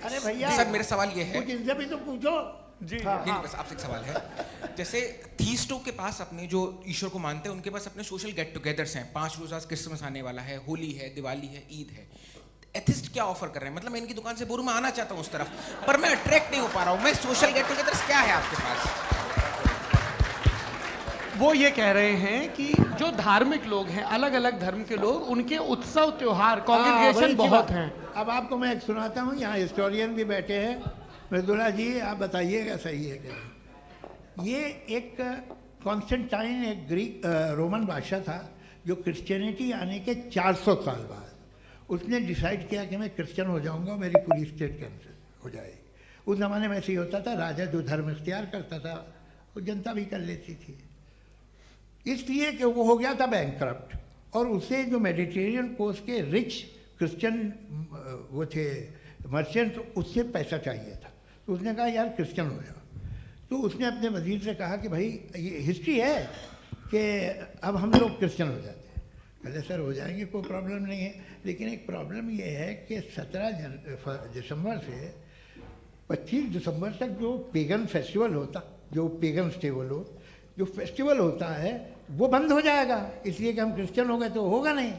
अरे भैया सर मेरा सवाल ये है, कुछ इनसे भी तो पूछो जी नहीं बस आपसे एक सवाल है। जैसे थीस्टो के पास अपने जो ईश्वर को मानते हैं उनके पास अपने सोशल गेट टुगेदर्स हैं, 5 रोज़ा क्रिसमस आने वाला है, होली है, दिवाली है, ईद है। एथिस्ट क्या ऑफर कर रहे हैं? मतलब मैं इनकी दुकान से बोलूं मैं आना चाहता हूं उस तरफ, पर मैं अट्रैक्ट नहीं हो पा रहा हूं। मैं सोशल गेट टुगेदर्स क्या है आपके पास? वो ये कह रहे हैं कि जो धार्मिक लोग हैं, अलग अलग धर्म के लोग, उनके उत्सव त्योहार कॉन्ग्रेगेशन बहुत हैं। अब आपको मैं एक सुनाता हूँ, यहाँ हिस्टोरियन भी बैठे हैं। मृदुला जी आप बताइएगा सही है क्या? ये एक कॉन्स्टेंटाइन एक ग्रीक रोमन बादशाह था जो क्रिश्चियनिटी आने के 400 साल बाद उसने डिसाइड किया कि मैं क्रिश्चियन हो जाऊंगा, मेरी पूरी स्टेट कैंसिल हो जाएगी। उस ज़माने में ऐसे ही होता था, राजा जो धर्म इख्तियार करता था वो जनता भी कर लेती थी। इसलिए कि वो हो गया था बैंकक्रप्ट, और उसे जो मेडिटेरियन कोस्ट के रिच क्रिश्चियन वो थे मर्चेंट, उससे पैसा चाहिए था। तो उसने कहा यार क्रिश्चियन हो जाओ। तो उसने अपने वजीर से कहा कि भाई ये हिस्ट्री है कि अब हम लोग क्रिश्चियन हो जाते हैं। कहले सर हो जाएंगे, कोई प्रॉब्लम नहीं है, लेकिन एक प्रॉब्लम ये है कि 17 दिसंबर से 25 दिसंबर तक जो पेगन फेस्टिवल होता, जो पेगन जो फेस्टिवल होता है वो बंद हो जाएगा, इसलिए कि हम क्रिश्चियन हो गए तो होगा नहीं।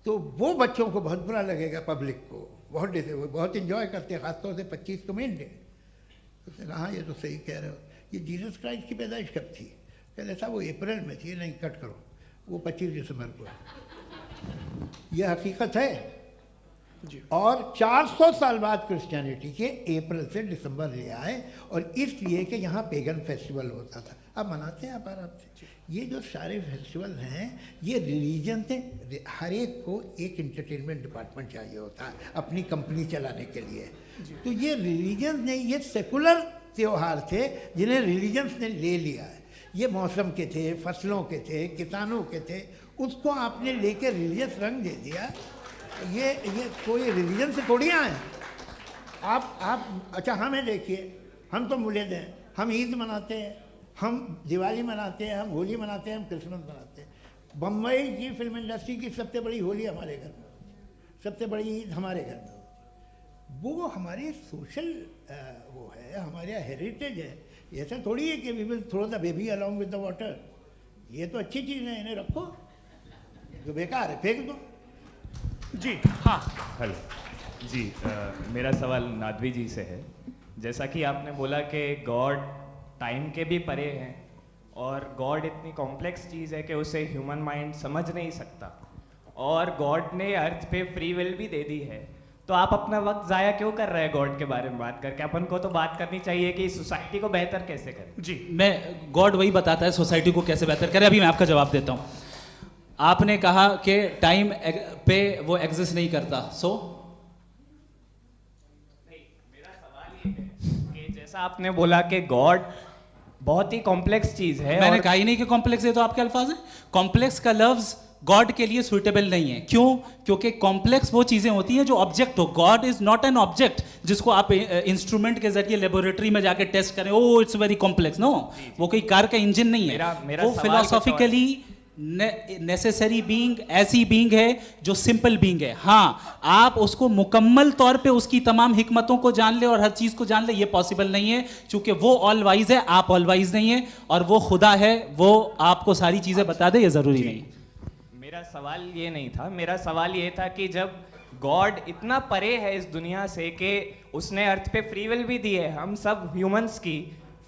तो वो बच्चों को बहुत बुरा लगेगा, पब्लिक को बहुत इन्जॉय करते हैं, खासतौर से 25 को मेन डे। उसने कहा हाँ ये तो सही कह रहे हो, ये जीसस क्राइस्ट की पैदाइश कब थी? कहते साहब वो अप्रैल में थी। नहीं कट करो, वो 25 दिसंबर को है। ये हकीकत है जी। और 400 साल बाद क्रिश्चियनिटी के अप्रैल से दिसंबर ले आए, और इसलिए कि यहाँ पेगन फेस्टिवल होता था। अब मनाते हैं आप आराम से। ये जो सारे फेस्टिवल हैं ये रिलीजन से, हर एक को एक इंटरटेनमेंट डिपार्टमेंट चाहिए होता है अपनी कंपनी चलाने के लिए। तो ये रिलीजन ने, ये सेकुलर त्यौहार थे जिन्हें रिलीजन्स ने ले लिया है। ये मौसम के थे, फसलों के थे, किसानों के थे, उसको आपने लेके रिलीजियस रंग दे दिया। ये कोई रिलीजन से थोड़ी आए आप। अच्छा हमें देखिए, हम तो मुल्द हैं, हम ईद मनाते हैं, हम दिवाली मनाते हैं, हम होली मनाते हैं, हम क्रिसमस मनाते हैं। बम्बई की फिल्म इंडस्ट्री की सबसे बड़ी होली हमारे घर में, सबसे बड़ी ईद हमारे घर में। वो हमारी सोशल वो है, हमारा हेरिटेज है। ऐसा थोड़ी है कि we will throw the baby along with the water. ये तो अच्छी चीज़ है, इन्हें रखो, जो बेकार है फेंक दो। जी हाँ हेलो जी, मेरा सवाल नादवी जी से है। जैसा कि आपने बोला कि गॉड टाइम के भी परे हैं, और गॉड इतनी कॉम्प्लेक्स चीज़ है कि उसे ह्यूमन माइंड समझ नहीं सकता, और गॉड ने अर्थ पे फ्री विल भी दे दी है। तो आप अपना वक्त ज़ाया क्यों कर रहे हैं गॉड के बारे में बात करके? अपन को तो बात करनी चाहिए कि सोसाइटी को बेहतर कैसे करें। जी मैं गॉड वही बताता है सोसाइटी को कैसे बेहतर करे। अभी मैं आपका जवाब देता हूँ। आपने कहा कि टाइम पे वो एग्जिस्ट नहीं करता, सो मेरा सवाल ये है कि जैसा आपने बोला कि गॉड बहुत ही कॉम्प्लेक्स चीज है। मैंने कहा ही नहीं कि कॉम्प्लेक्स है, तो आपके अल्फाज हैं। कॉम्प्लेक्स का लफ्ज गॉड के लिए सुइटेबल नहीं है। क्यों? क्योंकि कॉम्प्लेक्स वो चीजें होती हैं जो ऑब्जेक्ट हो। God is not an object जिसको आप इंस्ट्रूमेंट के जरिए लेबोरेटरी में जाके टेस्ट करें, oh it's very complex. No, वो कोई कार का इंजन नहीं है। वो फिलोसॉफिकली नेसेसरी बीइंग ऐसी बीइंग है जो सिंपल बीइंग है। हाँ, आप उसको मुकम्मल तौर पे उसकी तमाम हिकमतों को जान ले और हर चीज को जान ले, ये पॉसिबल नहीं है, क्योंकि वो ऑल वाइज है, आप ऑल वाइज नहीं है, और वो खुदा है, वो आपको सारी चीजें बता दे, ये जरूरी नहीं। मेरा सवाल ये नहीं था, मेरा सवाल ये था कि जब गॉड इतना परे है इस दुनिया से कि उसने अर्थ पे फ्री विल भी दी है, हम सब ह्यूमंस की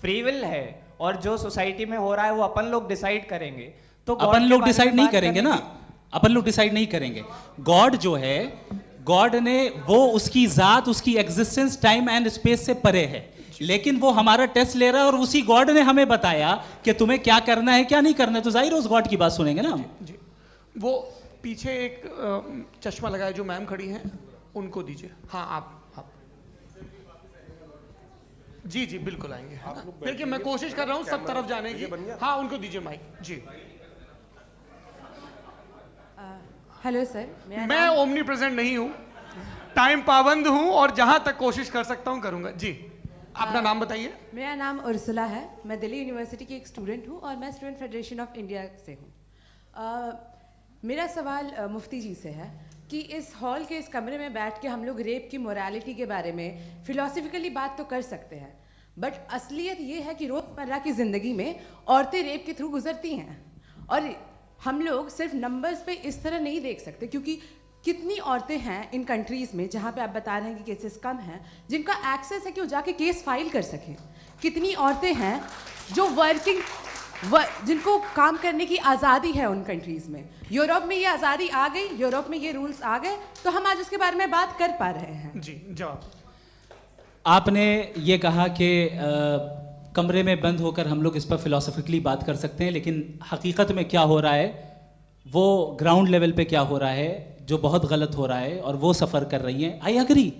फ्री विल है, और जो सोसाइटी में हो रहा है वो अपन लोग डिसाइड करेंगे। तो अपन लोग डिसाइड नहीं करेंगे ना, अपन लोग डिसाइड नहीं करेंगे। गॉड जो है, गॉड ने वो उसकी जात, उसकी एग्जिस्टेंस टाइम एंड स्पेस से परे है, लेकिन वो हमारा टेस्ट ले रहा है, और उसी गॉड ने हमें बताया कि तुम्हें क्या करना है क्या नहीं करना है। तो जाहिर है उस गॉड की बात सुनेंगे ना। जी, वो पीछे एक चश्मा लगाए जो मैम खड़ी हैं, उनको दीजिए। हाँ आप जी जी बिल्कुल आएंगे। देखिए मैं कोशिश कर रहा हूँ सब तरफ जाने की। हाँ उनको दीजिए माइक। जी हेलो सर, मैं ओमनी प्रेजेंट नहीं हूँ, टाइम पाबंद हूँ, और जहाँ तक कोशिश कर सकता हूँ करूँगा। जी अपना नाम बताइए। मेरा नाम उर्सुला है, मैं दिल्ली यूनिवर्सिटी की एक स्टूडेंट हूँ, और मैं स्टूडेंट फेडरेशन ऑफ इंडिया से हूँ। मेरा सवाल मुफ्ती जी से है कि इस हॉल के इस कमरे में बैठ के हम लोग रेप की मोरालिटी के बारे में फिलोसफिकली बात तो कर सकते हैं, बट असलियत ये है कि रोज़मर्रा की ज़िंदगी में औरतें रेप के थ्रू गुजरती हैं। और हम लोग सिर्फ नंबर्स पे इस तरह नहीं देख सकते, क्योंकि कितनी औरतें हैं इन कंट्रीज़ में जहाँ पे आप बता रहे हैं कि केसेस कम हैं, जिनका एक्सेस है कि वो जाके केस फाइल कर सकें। कितनी औरतें हैं जो जिनको काम करने की आज़ादी है उन कंट्रीज़ में। यूरोप में ये आज़ादी आ गई, यूरोप में ये रूल्स आ गए, तो हम आज उसके बारे में बात कर पा रहे हैं। जी, जवाब। आपने ये कहा कि कमरे में बंद होकर हम लोग इस पर फिलोसफिकली बात कर सकते हैं, लेकिन हकीकत में क्या हो रहा है, वो ग्राउंड लेवल पे क्या हो रहा है जो बहुत गलत हो रहा है, और वो सफ़र कर रही हैं। आई एग्री,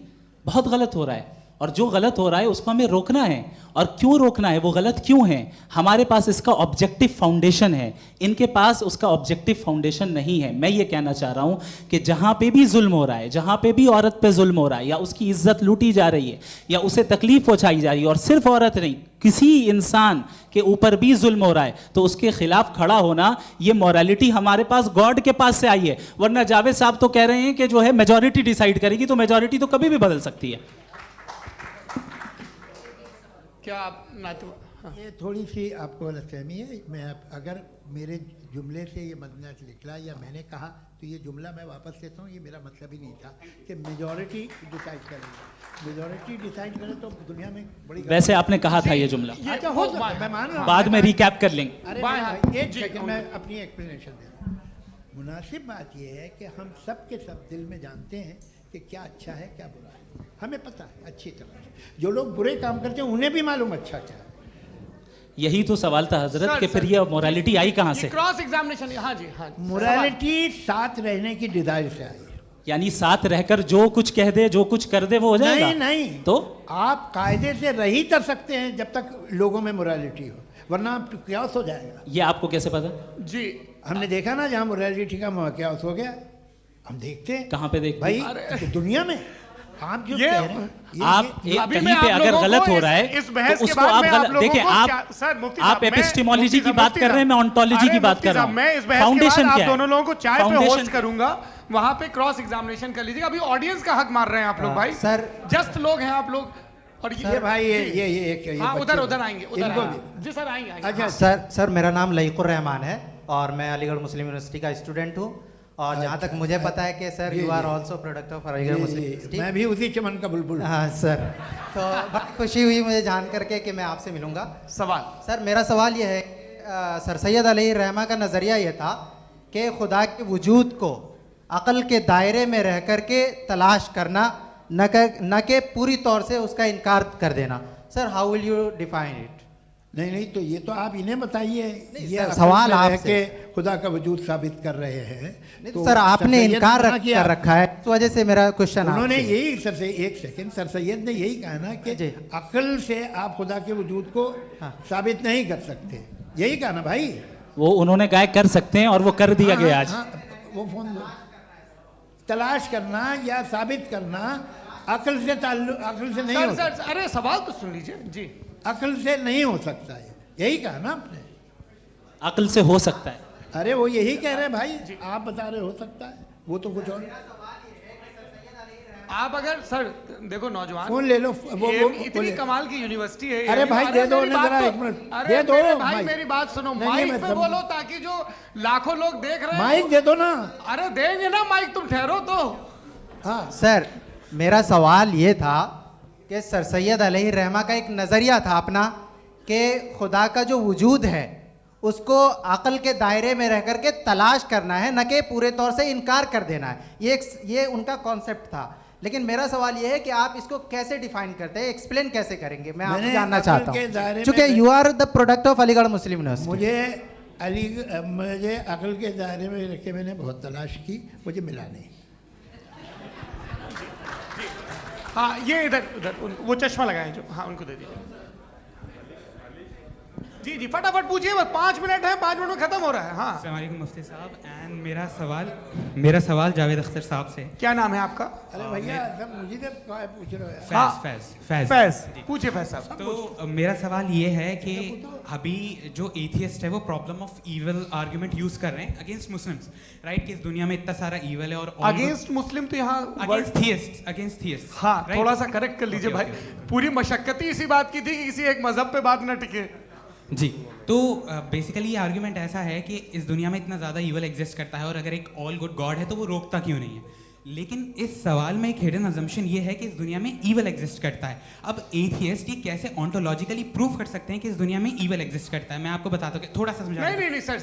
बहुत गलत हो रहा है, और जो गलत हो रहा है उसको हमें रोकना है। और क्यों रोकना है, वो गलत क्यों है? हमारे पास इसका ऑब्जेक्टिव फाउंडेशन है, इनके पास उसका ऑब्जेक्टिव फाउंडेशन नहीं है। मैं ये कहना चाह रहा हूँ कि जहाँ पे भी जुल्म हो रहा है, जहाँ पे भी औरत पे जुल्म हो रहा है, या उसकी इज्जत लूटी जा रही है, या उसे तकलीफ पहुँचाई जा रही है, और सिर्फ औरत नहीं, किसी इंसान के ऊपर भी जुल्म हो रहा है, तो उसके खिलाफ खड़ा होना, ये मॉरलिटी हमारे पास गॉड के पास से आई है। वरना जावेद साहब तो कह रहे हैं कि जो है मेजॉरिटी डिसाइड करेगी, तो मेजॉरिटी तो कभी भी बदल सकती है। क्या आप हाँ। ये थोड़ी सी आपको गलतफहमी है। मैं अगर मेरे जुमले से ये मदनत निकला या मैंने कहा, तो ये जुमला मैं वापस लेता हूँ। ये मेरा मतलब ही नहीं था कि मेजॉरिटी डिसाइड करेगी। मेजॉरिटी डिसाइड करे तो दुनिया में बड़ी, वैसे आपने कहा था ये जुमला, अच्छा हो सकता है, मैं मान रहा हूँ, बाद में रिकैप कर लेंगे। अरे भाई, एक सेकंड मैं अपनी एक्सप्लेनेशन दे रहा हूँ। मुनासिब बात यह है कि हम सब के सब दिल में जानते हैं कि क्या अच्छा है क्या बुरा है, हमें पता है अच्छी तरह से। जो लोग बुरे काम करते हैं उन्हें भी मालूम अच्छा क्या है। यही तो सवाल था हजरत कि फिर ये मोरालिटी आई कहाँ से? Cross examination. हाँ जी, हाँ। मोरालिटी साथ रहने की डिजायर से आई है। यानी साथ रहकर जो कुछ कह दे, जो कुछ कर दे, वो हो जाएगा? नहीं नहीं, तो आप कायदे से रह ही कर सकते हैं जब तक लोगों में मोरालिटी हो, वरना क्यास हो जाएगा। ये आपको कैसे पता? जी, हमने देखा ना, जहाँ मोरालिटी का क्यास हो गया, हम देखते हैं। कहाँ पे देखते भाई तो दुनिया में आप जो कह रहे हैं, आप कहीं पे अगर गलत हो रहा है तो उसको आप गलत देखिए। आप एपिस्टेमोलॉजी की बात कर रहे हैं, मैं ऑन्टोलॉजी की बात कर रहा हूं। मैं इस बहस फाउंडेशन क्या है? आप दोनों लोगों को चाय पे होस्ट करूंगा, वहां पे क्रॉस एग्जामिनेशन कर लीजिएगा। अभी ऑडियंस का हक मार रहे हैं आप लोग भाई, सर जस्ट लोग हैं आप लोग। और ये भाई ये हाँ, उधर आएंगे, उधर जी सर आएंगे। अच्छा सर मेरा नाम लईकुर रहमान है और मैं अलीगढ़ मुस्लिम यूनिवर्सिटी का स्टूडेंट हूँ। और जहाँ तक मुझे पता है कि sir you are also product of Aligarh Muslim University. मैं भी उसी चमन का बुलबुल। हाँ सर, तो बड़ी खुशी हुई मुझे जान करके कि मैं आपसे मिलूंगा। सवाल सर, मेरा सवाल ये है, सर सैयद अलैहि रहमा का नज़रिया ये था कि खुदा के वजूद को अक़ल के दायरे में रह कर के तलाश करना, न कि पूरी तौर से उसका इनकार कर देना। Sir how will you define it? नहीं तो ये तो आप इन्हें बताइए। ये सवाल आपसे खुदा का वजूद साबित कर रहे हैं तो सर आपने इनकार कर रखा है, इस वजह से मेरा क्वेश्चन उन्होंने यही सर से एक सेकंड सर सैयद ने यही कहा ना कि अक्ल से आप खुदा के वजूद को साबित नहीं कर सकते, यही कहा ना भाई। वो उन्होंने कहा कर सकते हैं और वो कर दिया गया आज। वो फोन तलाश करना या साबित करना अक्ल से अक्ल से नहीं हो सकता। अरे सवाल तो सुन लीजिए जी। अक्ल से नहीं हो सकता है, यही कहा ना आपने। अक्ल से हो सकता है, अरे वो यही कह रहे हैं भाई, आप बता रहे हो सकता है, वो तो कुछ और। आप अगर सर देखो नौजवान फोन ले लो, वो इतनी कमाल की यूनिवर्सिटी है। अरे भाई दे दो ना जरा, एक मिनट दे दो भाई, मेरी बात सुनो, माइक पे बोलो ताकि जो लाखों लोग देख रहे हैं। माइक दे दो ना। अरे देंगे ना माइक, तुम ठहरो तो। हाँ सर, मेरा सवाल ये था कि सर सैयद अलैहि रहमा का एक नज़रिया था अपना कि खुदा का जो वजूद है उसको अक़ल के दायरे में रह करके तलाश करना है, न कि पूरे तौर से इनकार कर देना है। ये उनका कॉन्सेप्ट था। लेकिन मेरा सवाल ये है कि आप इसको कैसे डिफाइन करते हैं, एक्सप्लेन कैसे करेंगे? मैं आपसे जानना चाहता हूँ, क्योंकि you are the product of Aligarh Muslim University. मुझे अक़ल के दायरे में रख के मैंने बहुत तलाश की, मुझे मिला नहीं। हाँ ये इधर उधर वो चश्मा लगाए जो, हाँ उनको दे दीजिए। जी जी फटाफट पूछिए, बस 5 मिनट है, 5 मिनट में खत्म हो रहा है। हाँ अस्सलाम वालेकुम मुफ्ती साहब, एंड मेरा सवाल जावेद अख्तर साहब से। क्या नाम है आपका? अरे भैया सब मुझे तो क्या पूछ रहे हो यार? फैज फैज पूछिए फैज साहब। तो मेरा सवाल ये है कि अभी जो एथियस्ट है वो problem of evil argument use कर रहे हैं अगेंस्ट मुस्लिम्स, राइट? कि इस दुनिया में इतना सारा ईविल है और अगेंस्ट मुस्लिम तो यहाँ अगेंस्ट थियस्ट। हाँ थोड़ा सा करेक्ट कर लीजिए भाई, पूरी मशक्कत ही इसी बात की थी कि किसी एक मजहब पे बात ना टिके। जी, तो बेसिकली ये आर्ग्यूमेंट ऐसा है कि इस दुनिया में इतना ज़्यादा ईवल एग्जिस्ट करता है और अगर एक ऑल गुड गॉड है तो वो रोकता क्यों नहीं है? लेकिन इस सवाल में एक हिडन अजम्पशन ये है कि इस दुनिया में ईवल एग्जिस्ट करता है। अब एथियस्ट ये कैसे ऑन्टोलॉजिकली प्रूव कर सकते हैं कि इस दुनिया में ईवल एग्जिस्ट करता है? मैं आपको बताता हूँ, थोड़ा सा समझा। नहीं सर,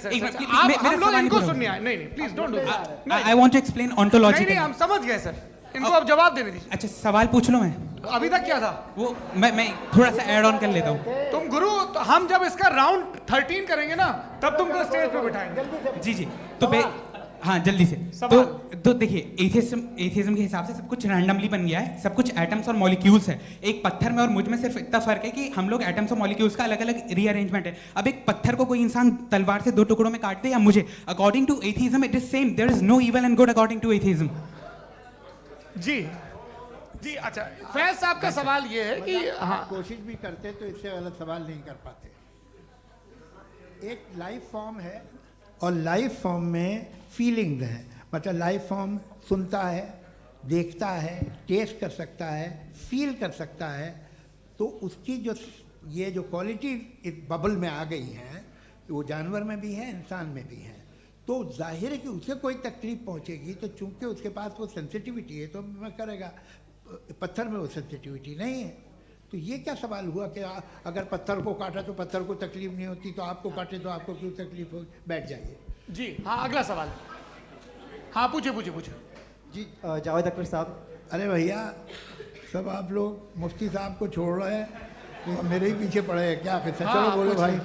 हम लोग इनको सुनने आए। नहीं please don't do that. I want to explain ontologically. नहीं हम समझ गए सर, इनको अब जवाब देने दीजिए। अच्छा सवाल पूछ लो। मैं अभी तक क्या था वो मैं थोड़ा सा ऐड ऑन कर लेता हूँ। तुम गुरु, तो हम जब इसका राउंड 13 करेंगे ना तब तुमको स्टेज पे बिठाएंगे। जी तो हाँ जल्दी से। तो देखिए एथियज्म के हिसाब से सब कुछ रैंडमली बन गया है, सब कुछ एटम्स और मॉलिक्यूल्स है। एक पत्थर में और मुझ में सिर्फ इतना फर्क है कि हम लोग एटम्स और मॉलिक्यूल्स का अलग अलग रीअरेंजमेंट है। अब एक पत्थर को कोई इंसान तलवार से 2 टुकड़ों में काट दे या मुझे, according to atheism it is same. There is no evil and good according to atheism. जी अच्छा, फैज साहब का सवाल ये है कि हाँ कोशिश भी करते तो इससे गलत सवाल नहीं कर पाते। एक लाइफ फॉर्म है और लाइफ फॉर्म में फीलिंग्स हैं, मतलब लाइफ फॉर्म सुनता है, देखता है, टेस्ट कर सकता है, फील कर सकता है। तो उसकी जो ये जो क्वालिटी इस बबल में आ गई हैं वो जानवर में भी है, इंसान में भी है। तो जाहिर है कि उसे कोई तकलीफ पहुंचेगी, तो चूंकि उसके पास वो सेंसिटिविटी है तो मैं करेगा। पत्थर में वो सेंसिटिविटी नहीं है। तो ये क्या सवाल हुआ कि अगर पत्थर को काटा तो पत्थर को तकलीफ नहीं होती, तो आपको काटे तो आपको क्यों तकलीफ हो? बैठ जाइए। जी हाँ अगला सवाल। हाँ पूछिए जी जावेद अख्तर साहब। अरे भैया सब आप लोग मुफ्ती साहब को छोड़ रहे हैं, मेरे ही पीछे पड़े हैं क्या? फिर चलो बोलो भाई।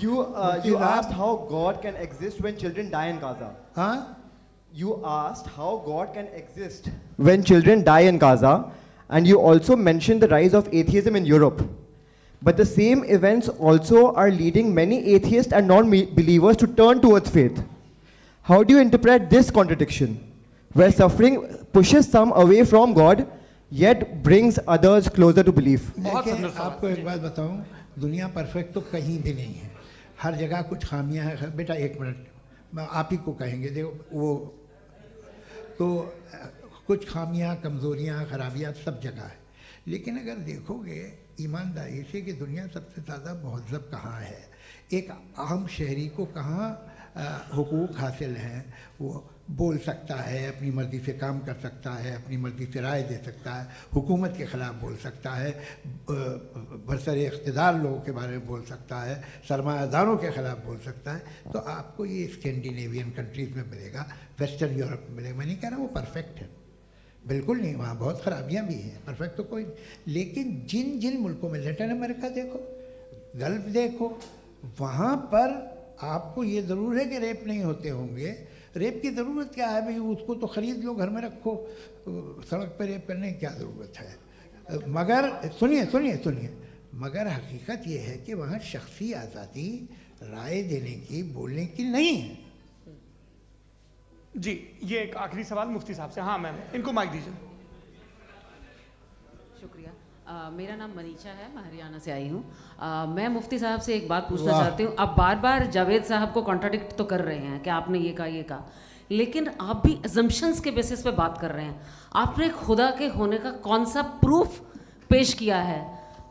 You asked how God can exist when children die in Gaza. हाँ? You asked how God can exist when children die in Gaza, and you also mentioned the rise of atheism in Europe. But the same events also are leading many atheists and non-believers to turn towards faith. How do you interpret this contradiction, where suffering pushes some away from God, yet brings others closer to belief? देखिए आपको एक बात बताऊं, दुनिया perfect तो कहीं भी नहीं है, हर जगह कुछ खामियां हैं। बेटा एक मिनट, मैं आप ही को कहेंगे, देखो वो तो कुछ खामियां, कमज़ोरियां, खराबियां सब जगह है। लेकिन अगर देखोगे ईमानदारी से कि दुनिया सबसे ज़्यादा महज़ब कहाँ है, एक आम शहरी को कहाँ हुकूक हासिल हैं, वो बोल सकता है, अपनी मर्ज़ी से काम कर सकता है, अपनी मर्ज़ी से राय दे सकता है, हुकूमत के ख़िलाफ़ बोल सकता है, बरसरे इक़्तिदार लोगों के बारे में बोल सकता है, सरमायादारों के ख़िलाफ़ बोल सकता है। तो आपको ये स्कैंडिनेवियन कंट्रीज़ में मिलेगा, वेस्टर्न यूरोप में मिलेगा। मैं नहीं कह रहा वो परफेक्ट है, बिल्कुल नहीं, वहाँ बहुत ख़राबियाँ भी हैं, परफेक्ट तो कोई नहीं। लेकिन जिन जिन मुल्कों में, लैटिन अमेरिका देखो, गल्फ़ देखो, वहाँ पर आपको ये ज़रूर है कि रेप नहीं होते होंगे। रेप की ज़रूरत क्या है भाई? उसको तो ख़रीद लो, घर में रखो, सड़क पर रेप करने की क्या ज़रूरत है? मगर सुनिए, मगर हकीकत ये है कि वहाँ शख्सी आज़ादी राय देने की, बोलने की नहीं है। जी ये एक आखिरी सवाल मुफ्ती साहब से। हाँ मैम, इनको माइक दीजिए। शुक्रिया। मेरा नाम मनीषा है, मैं हरियाणा से आई हूँ। मैं मुफ्ती साहब से एक बात पूछना चाहती हूँ। आप बार बार जावेद साहब को कॉन्ट्राडिक्ट तो कर रहे हैं कि आपने ये कहा, लेकिन आप भी अजम्पशंस के बेसिस पे बात कर रहे हैं। आपने खुदा के होने का कौन सा प्रूफ पेश किया है,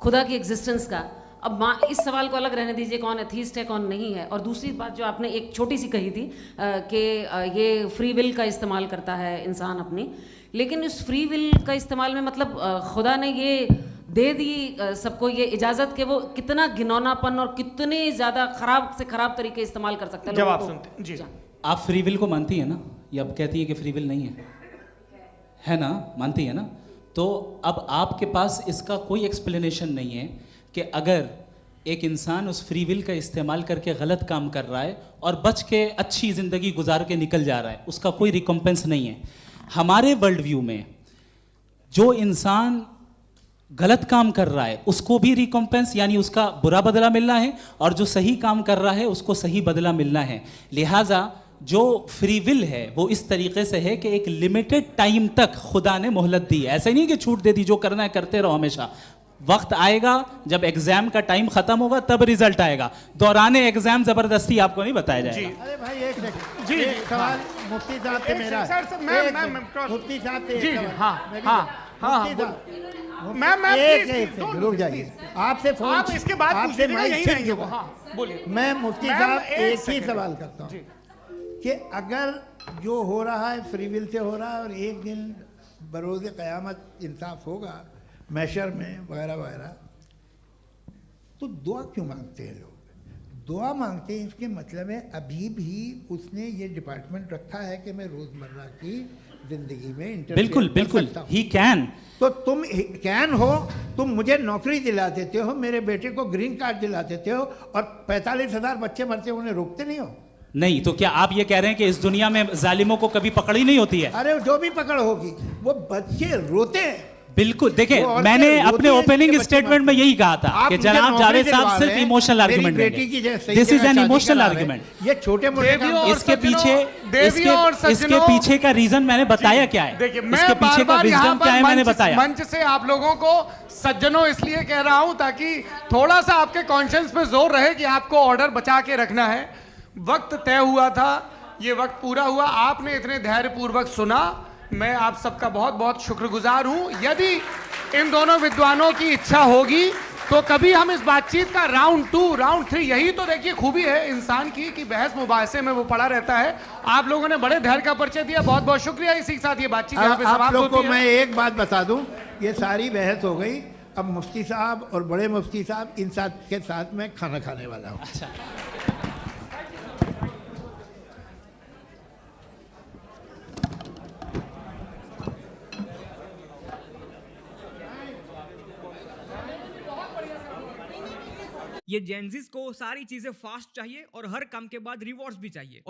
खुदा की एग्जिस्टेंस का? अब इस सवाल को अलग रहने दीजिए, कौन एथीस्ट है कौन नहीं है। और दूसरी बात जो आपने एक छोटी सी कही थी कि ये फ्री विल का इस्तेमाल करता है इंसान अपनी, लेकिन इस फ्री विल का इस्तेमाल में मतलब खुदा ने ये दे दी सबको ये इजाज़त कि वो कितना घिनौनापन और कितने ज़्यादा ख़राब से ख़राब तरीके इस्तेमाल कर सकते हैं। जवाब सुनते जी। आप फ्री विल को मानती है ना, या अब कहती है कि फ्री विल नहीं है ना? मानती है ना? तो अब आपके पास इसका कोई एक्सप्लेनेशन नहीं है कि अगर एक इंसान उस फ्री विल का इस्तेमाल करके गलत काम कर रहा है और बच के अच्छी ज़िंदगी गुजार के निकल जा रहा है, उसका कोई रिकम्पेंस नहीं है। हमारे वर्ल्ड व्यू में जो इंसान गलत काम कर रहा है उसको भी रिकॉम्पेंस यानी उसका बुरा बदला मिलना है, और जो सही काम कर रहा है उसको सही बदला मिलना है। लिहाजा जो फ्री विल है वो इस तरीके से है कि एक लिमिटेड टाइम तक खुदा ने मोहलत दी है। ऐसा नहीं कि छूट दे दी, जो करना है करते रहो हमेशा। वक्त आएगा जब एग्जाम का टाइम खत्म होगा तब रिजल्ट आएगा, दौराने एग्जाम जबरदस्ती आपको नहीं बताया जाएगा। अरे भाई एक सेकंड, जी एक सवाल मुफ्ती साहब से मेरा, मुफ्ती साहब से एक सवाल, रुक जाइए, आपसे फोन, आप इसके बाद आपसे माइक छीन चुका। बोलिए। मैं मुफ्ती साहब एक ही सवाल करता हूँ कि अगर जो हो रहा है फ्री विल से हो रहा है और एक दिन बरोज़ क़यामत इंसाफ होगा मैशर में वगैरह वगैरह, तो दुआ क्यों मांगते हैं लोग? दुआ मांगते हैं इसके मतलब है अभी भी उसने ये डिपार्टमेंट रखा है कि मैं रोज़मर्रा की ज़िंदगी में इंटरफेयर बिल्कुल बिल्कुल ही कैन। तो तुम कैन हो, तुम मुझे नौकरी दिला देते हो, मेरे बेटे को ग्रीन कार्ड दिला देते हो और 45,000 बच्चे मरते उन्हें रोकते नहीं हो। नहीं तो क्या आप ये कह रहे हैं कि इस दुनिया में जालिमों को कभी पकड़ ही नहीं होती है? अरे जो भी पकड़ होगी वो बच्चे रोते हैं। बिल्कुल, देखें मैंने अपने ओपनिंग स्टेटमेंट में यही कहा था कि जनाब जावेद साहब सिर्फ इमोशनल आर्गुमेंट देंगे। This is an emotional argument. ये छोटे मोटे इसके पीछे का रीजन मैंने बताया क्या है, इसके पीछे का विजडम क्या है मैंने बताया। मंच से आप लोगों को सज्जनों इसलिए कह रहा हूं ताकि थोड़ा सा आपके कॉन्शियंस पे जोर रहे कि आपको ऑर्डर बचा के रखना है। वक्त तय हुआ था, ये वक्त पूरा हुआ, आपने इतने धैर्यपूर्वक सुना, मैं आप सबका बहुत बहुत शुक्रगुजार हूं। यदि इन दोनों विद्वानों की इच्छा होगी तो कभी हम इस बातचीत का राउंड 2, राउंड 3, यही तो देखिए खूबी है इंसान की कि बहस मुबाहसे में वो पड़ा रहता है। आप लोगों ने बड़े धैर्य का परिचय दिया, बहुत बहुत शुक्रिया। इसी के साथ ये बातचीत यहाँ पे समाप्त होती है। आप लोग को मैं एक बात बता दूं, ये सारी बहस हो गई, अब मुफ्ती साहब और बड़े मुफ्ती साहब इन साथ के साथ मैं खाना खाने वाला हूँ। अच्छा, ये जेनजिस को सारी चीजें फास्ट चाहिए और हर काम के बाद रिवॉर्ड्स भी चाहिए।